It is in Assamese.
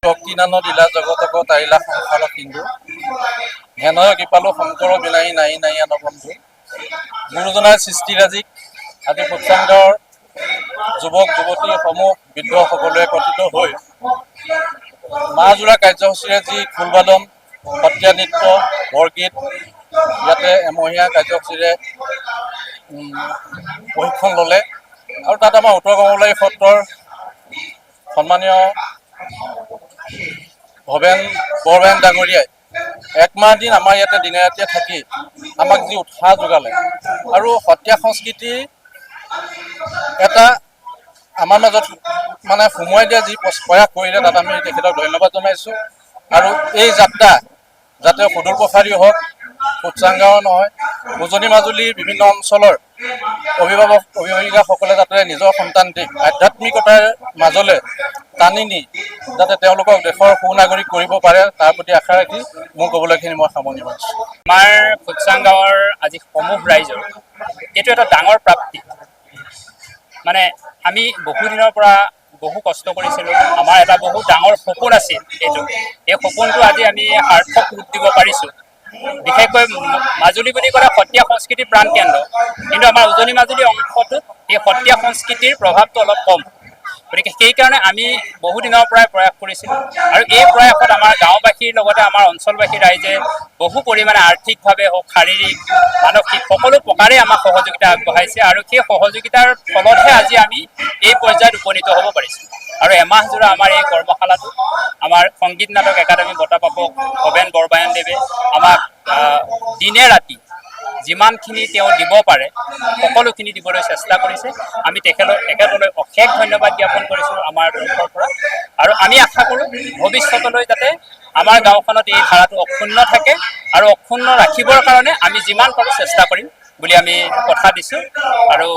ভক্তিনান দিলা জগতক তাৰিলা সংসাৰ সিন্ধু হেনয় কৃপালো শংকৰ বিনাই নাই নাই আন বন্ধু গুৰুজনাৰ সৃষ্টিৰাজিক আদি পুত্ৰাংগৰ যুৱক যুৱতীসমূহ বৃদ্ধ সকলোৱে একত্ৰিত হৈ মাহজোৰা কাৰ্যসূচীৰে যি খোলবাদন সত্ৰীয়া নৃত্য বৰগীত ইয়াতে এমহীয়া কাৰ্যসূচীৰে প্ৰশিক্ষণ ল'লে আৰু তাত আমাৰ উত্তৰ কমলাই সত্ৰৰ সন্মানীয় ভৱেন বৰবেন ডাঙৰীয়াই একমাহ দিন আমাৰ ইয়াতে দিনে ৰাতিয়ে থাকি আমাক যি উৎসাহ যোগালে আৰু সত্ৰীয়া সংস্কৃতি এটা আমাৰ মাজত মানে সোমোৱাই দিয়া যি প্ৰয়াস কৰিলে তাত আমি তেখেতক ধন্যবাদ জনাইছোঁ আৰু এই যাত্ৰা যাতে সুদূৰ প্ৰসাৰী হওক উচ্চাংগাও নহয় উজনি মাজুলীৰ বিভিন্ন অঞ্চলৰ অভিভাৱক অভিভাৱিকাসকলে যাতে নিজৰ সন্তানটিক আধ্যাত্মিকতাৰ মাজলৈ টানি নি যাতে তেওঁলোকক দেশৰ সুনাগৰিক কৰিব পাৰে তাৰ প্ৰতি আশা ৰাখি মোৰ ক'বলৈখিনি মই সামৰণি মাৰিছোঁ। আমাৰ ফুটচাং গাঁৱৰ আজি সমূহ ৰাইজৰ এইটো এটা ডাঙৰ প্ৰাপ্তি। মানে আমি বহুদিনৰ পৰা বহু কষ্ট কৰিছিলোঁ, আমাৰ এটা বহুত ডাঙৰ সপোন আছিল এইটো, এই সপোনটো আজি আমি সাৰ্থক ৰূপ দিব পাৰিছোঁ। বিশেষকৈ মাজুলী বুলি ক'লে সত্ৰীয়া সংস্কৃতিৰ প্ৰাণ কেন্দ্ৰ, কিন্তু আমাৰ উজনি মাজুলী অংশটোত এই সত্ৰীয়া সংস্কৃতিৰ প্ৰভাৱটো অলপ কম। গতিকে সেইকাৰণে আমি বহুদিনৰ পৰাই প্ৰয়াস কৰিছিলোঁ আৰু এই প্ৰয়াসত আমাৰ গাঁওবাসীৰ লগতে আমাৰ অঞ্চলবাসী ৰাইজে বহু পৰিমাণে আৰ্থিকভাৱে হওক শাৰীৰিক মানসিক সকলো প্ৰকাৰে আমাক সহযোগিতা আগবঢ়াইছে আৰু সেই সহযোগিতাৰ ফলতহে আজি আমি এই পৰ্যায়ত উপনীত হ'ব পাৰিছোঁ। আৰু এমাহজোৰা আমাৰ এই কৰ্মশালাটো আমাৰ সংগীত নাটক একাডেমী বঁটাপ্ৰাপক ভৱেন বৰবায়নদেৱে আমাক দিনে ৰাতি যিমানখিনি তেওঁ দিব পাৰে সকলোখিনি দিবলৈ চেষ্টা কৰিছে। আমি তেখেতলৈ অশেষ ধন্যবাদ জ্ঞাপন কৰিছোঁ আমাৰ তৰফৰ পৰা আৰু আমি আশা কৰোঁ ভৱিষ্যতলৈ যাতে আমাৰ গাঁওখনত এই ধাৰাটো অক্ষুণ্ণ থাকে আৰু অক্ষুণ্ণ ৰাখিবৰ কাৰণে আমি যিমান পাৰোঁ চেষ্টা কৰিম বুলি আমি কথা দিছোঁ। আৰু